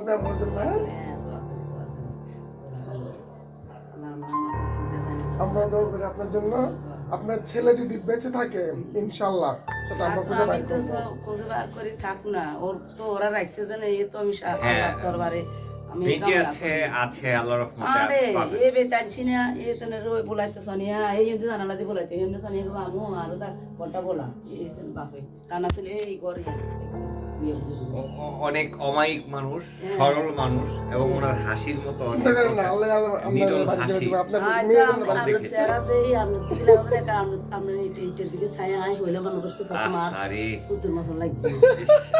আপনি আমার জন্য। আমরা দোয়া করি আপনার জন্য। আপনার ছেলে যদি বেঁচে থাকে ইনশাআল্লাহ সেটা আমরা খুঁজে আমি পাই তো খুঁজে বার করি থাক না, ওর তো ওরা রাখছে যে এই তো আমি দরবারে আমি বেঁচে আছে আল্লাহর রহমতে আরে পাবেন। এ বেতানছি না এ তো রোই বলাইতে সনিয়া এই যে জানালা দিয়ে বলাইতে এমনি সনিয়া গো আমু আর দা বড়টা বলা এই তো বাপে টানা ছিল এই ঘরে অনেক অমায়িক মানুষ, সরল মানুষ এবং ওনার হাসির মতো অনেক চিন্তা করেন না, আল্লাহ নিরল আপনার বাড়ি করে হাসি। দিবে। আপনার আচ্ছা মেয়ে আমরা দেখেছি। চেহারা দেই আমরা দিলে আমাদের আমরা এইটার দিকে ছায়া আই হইলে মনে করতে তোমার আরে পুতুর মতন লাগছে।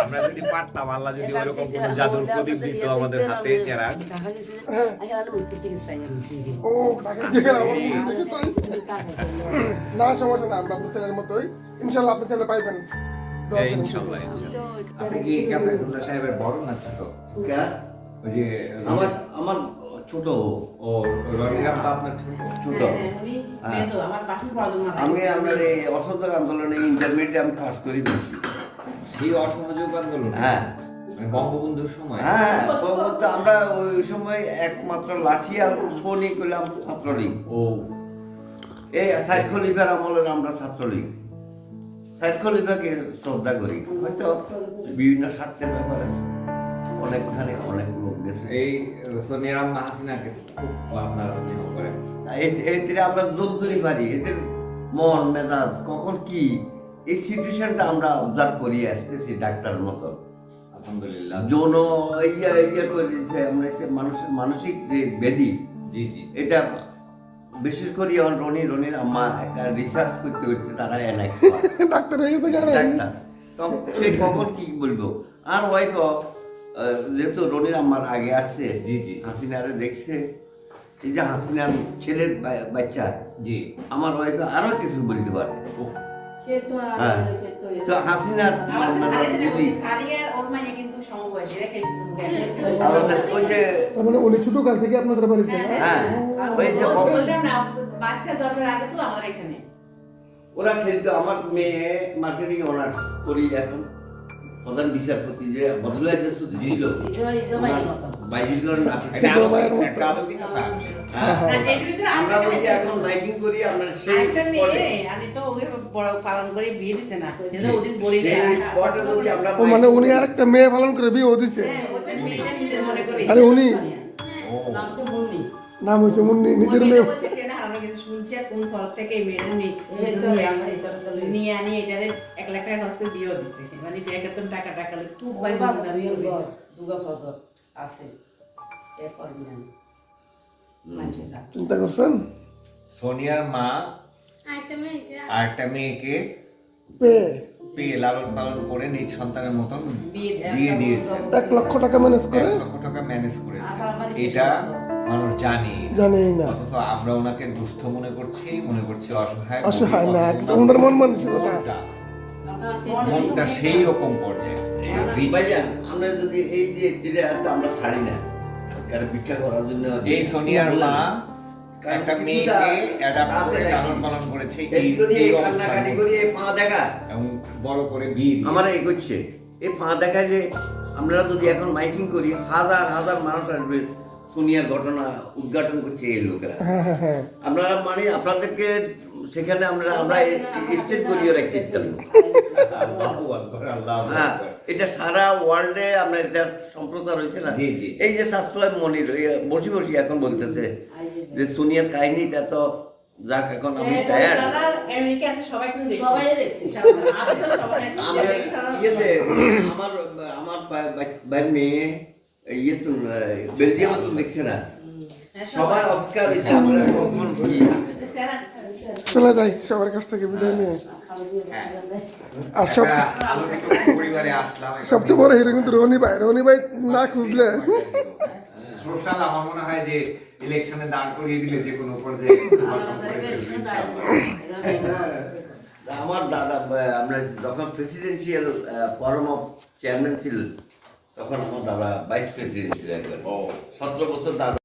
আমরা যদি পারতাম, আল্লাহ যদি ওরকম কোনো জাদুর প্রদীপ দিত আমাদের হাতে চেরাগ। দেখা গেছে আসলে উত্তর দিকে ছায়া দিকে ও টাকা দিয়ে আমার দেখে চাই। না সমস্যা না, আমরা আপনার ছেলের মতোই ইনশাআল্লাহ আপনার ছেলে পাইবেন। দোয়া করেন। ইনশাআল্লাহ। আপনি কি কাফেরুল্লাহ সাহেবের বড় না ছোট? ওই যে আমার ছোট ও রনিরাম তো আপনার ছোট। ছোট আমি আপনার এই অসহযোগ আন্দোলনে ইন্টারমিডিয়েট আমি পাস করি বলছি। সেই অসহযোগ আন্দোলন, হ্যাঁ মানে বঙ্গবন্ধুর সময়। হ্যাঁ তো আমরা ওই সময় একমাত্র লাঠি আর সৈনিক করলাম ছাত্রলীগ। ও এই সাইদ খলিফার আমলের আমরা ছাত্রলীগ। সাইদ খলিফাকে শ্রদ্ধা করি, হয়তো বিভিন্ন স্বার্থের ব্যাপার আছে, অনেকখানে অনেক লোক গেছে। এই সোনিয়ারাম হাসিনাকে খুব আপনারা স্নেহ করেন। এদের আমরা যোগ করি পারি, এদের মন মেজাজ কখন কি এই সিচুয়েশনটা আমরা অবজার্ভ করি আসতেছি ডাক্তারের মতো। আলহামদুলিল্লাহ। যৌন ইয়া করে দিচ্ছে আমরা, মানুষের মানসিক যে ব্যাধি, জি জি। এটা বিশেষ করে রনির আম্মা একটা রিসার্চ করতে করতে তারা এনাই ডাক্তার হয়ে গেছে কেন? ডাক্তার তখন সে কখন কি বলবো। আর ওয়াইফ যেহেতু রনির আম্মার আগে আসছে, জি জি হাসিনারে দেখছে, এই যে হাসিনার ছেলের বাচ্চা, জি। আমার ওয়াইফ আরো কিছু বলতে পারে। উফ, খেতো হ্যাঁ। তো হাসিনার ওই যে তার মানে উনি ছোট কাল থেকে আপনাদের বাড়িতে না? হ্যাঁ ওই যে বাচ্চা জন্মের আগে তো আমাদের এখানে ওরা খেলতো। আমার মেয়ে মার্কেটিং অনার্স করি এখন, প্রধান বিচারপতি যে বদলাই যে ছিল এটা একটা আলোকিত family। আমরা ওই যে এখন মাইকিং করি, আমরা সেই আরেকটা স্পটে মেয়ে আমি তো ওই বড় পালন করে বিয়ে দিছে না, যেটা ওদিন বলি না। সেই স্পটে যদি আমরা ও মানে উনি আরেকটা মেয়ে পালন করে বিয়ে দিছে। হ্যাঁ, ওদের মেয়েটা নিজের মনে করে। আরে উনি ও নামছে মুন্নি নাম হয়েছে মুন্নি, নিজের মনিটা মেয়ে। বলছে ট্রেনে হারানো গেছে, শুনছি আর তুমি শহর থেকে এই মেয়েটা এই সরে আমরা এই সরে তো লইছি। নিয়ে আনি এটারে 1 লাখ টাকা খরচ করে বিয়েও দিছে। মানে বিয়ে করতে টাকা খুব ওই ভাই বাবা দুইয়ের ঘর দুগা ফসল আছে এরপর না মানছিলা চিন্তা করছেন? সোনিয়ার মা আরেকটা মেয়েকে পেয়ে পেয়ে লালন পালন করে নিজ সন্তানের মতন বিয়ে দিছে। দিয়ে দিয়েছেন। 1 লক্ষ টাকা ম্যানেজ করে 1 লক্ষ টাকা ম্যানেজ করেছে। আর আমার এটা মানুষ জানি জানেই না। অথচ আমরা ওনাকে দুস্থ মনে করছি অসহায়। অসহায় না, আমাদের মন মানসিকতা। মনটা সেই রকম পর্যায়ে। ভাইজান আমরা যদি এই যে দিলে আর তো আমরা ছাড়ি না, কারণ ভিক্ষা করার জন্য এই সোনিয়ার মা একটা মেয়েকে অ্যাডাপ্ট করে লালন পালন করেছে এই কান্নাকাটি করি, এই পা দেখা এবং বড় করে বিয়ে দিয়ে। আমার এই করছে, এই পা দেখায় যে আমরা যদি এখন মাইকিং করি, হাজার হাজার মানুষ আসবে সোনিয়ার ঘটনা উদ্ঘাটন করছে এই লোকেরা। হ্যাঁ হ্যাঁ হ্যাঁ। আপনারা মানে আপনাদেরকে সেখানে আমরা স্টেজ করিয়ে রাখতে পারি। আল্লাহু আকবার, আল্লাহু হ্যাঁ, আকবার। এটা সারা ওয়ার্ল্ডে আমরা এটা সম্প্রচার হয়েছে না। জি, জি। এই যে সাবস্ক্রাইব মনির বসে বসে এখন বলতেছে যে সোনিয়ার কাহিনীটা তো যাক, এখন আমি টায়ার্ড। যারা আমেরিকা আছে সবাই কিন্তু দেখছে। সবাই দেখছি আমি তো সবাই আমরা ইয়েতে আমার আমার ভাই মেয়ে ইয়ে তো বেলজিয়াম তো দেখছে না, সবাই অপকার হয়েছে আমরা কখন কি। চলে যাই সবার কাছ থেকে বিদায় নিয়ে। আর আলোকিত পরিবারে আসলাম। সবচেয়ে বড় হিরো কিন্তু রনি ভাই। রনি ভাই না খুঁজলে সোশ্যাল আমার মনে হয় যে ইলেকশনে দাঁড় করিয়ে দিলে যে কোনো পর্যায়ে আমার দাদা আমরা যখন প্রেসিডেন্সিয়াল ফোরাম অফ চেয়ারম্যান ছিলেন, তখন আমার দাদা ভাইস প্রেসিডেন্ট ছিল একবার। 17 বছর দাদা